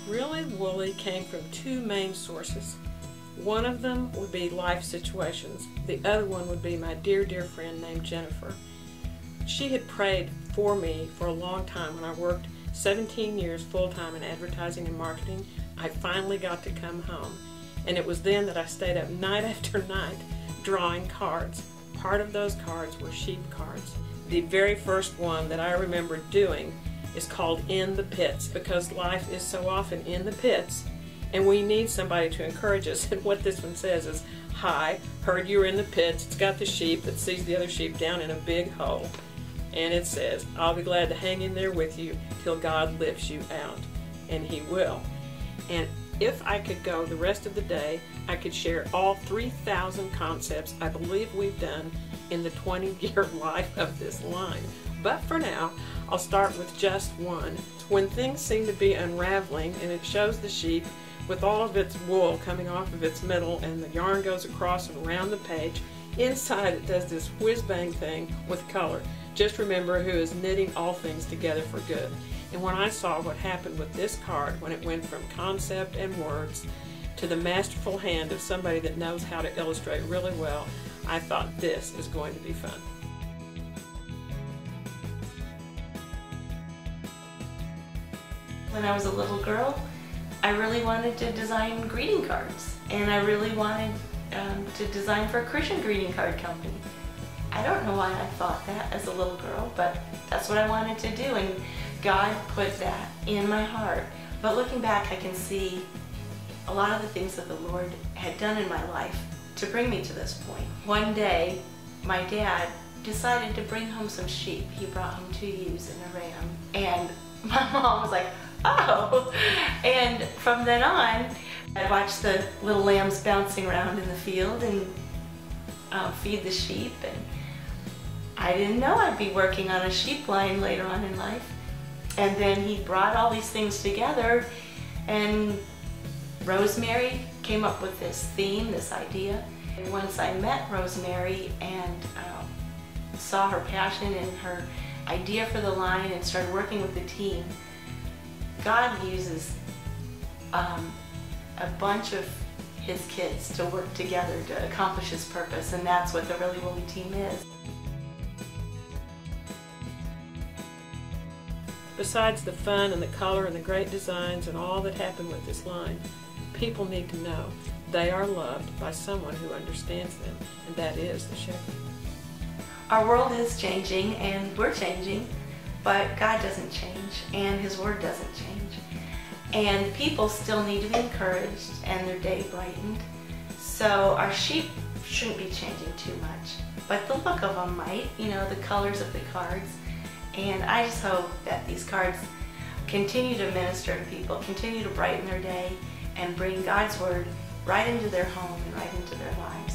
Really Wooly came from two main sources. One of them would be life situations. The other one would be my dear, dear friend named Jennifer. She had prayed for me for a long time. When I worked 17 years full-time in advertising and marketing, I finally got to come home. And it was then that I stayed up night after night drawing cards. Part of those cards were sheep cards. The very first one that I remember doing is called In the Pits, because life is so often in the pits and we need somebody to encourage us. And what this one says is, "Hi, heard you were in the pits." It's got the sheep that sees the other sheep down in a big hole. And it says, "I'll be glad to hang in there with you till God lifts you out." And He will. And if I could go the rest of the day, I could share all 3,000 concepts I believe we've done in the 20-year life of this line. But for now, I'll start with just one. When things seem to be unraveling and it shows the sheep with all of its wool coming off of its middle and the yarn goes across and around the page, inside it does this whiz-bang thing with color. Just remember who is knitting all things together for good. And when I saw what happened with this card, when it went from concept and words to the masterful hand of somebody that knows how to illustrate really well, I thought this is going to be fun. When I was a little girl, I really wanted to design greeting cards, and I really wanted to design for a Christian greeting card company. I don't know why I thought that as a little girl, but that's what I wanted to do, and God put that in my heart. But looking back, I can see a lot of the things that the Lord had done in my life to bring me to this point. One day, my dad decided to bring home some sheep. He brought home 2 ewes and a ram, and my mom was like, "Oh!" And from then on, I watched the little lambs bouncing around in the field and feed the sheep, and I didn't know I'd be working on a sheep line later on in life. And then he brought all these things together, and Rosemary came up with this theme, this idea. And once I met Rosemary and saw her passion and her idea for the line and started working with the team, God uses a bunch of His kids to work together to accomplish His purpose, and that's what the Really Wooly team is. Besides the fun and the color and the great designs and all that happened with this line, people need to know they are loved by someone who understands them, and that is the shepherd. Our world is changing and we're changing, but God doesn't change and His Word doesn't change. And people still need to be encouraged and their day brightened. So our sheep shouldn't be changing too much, but the look of them might, you know, the colors of the cards. And I just hope that these cards continue to minister to people, continue to brighten their day, and bring God's Word right into their home and right into their lives.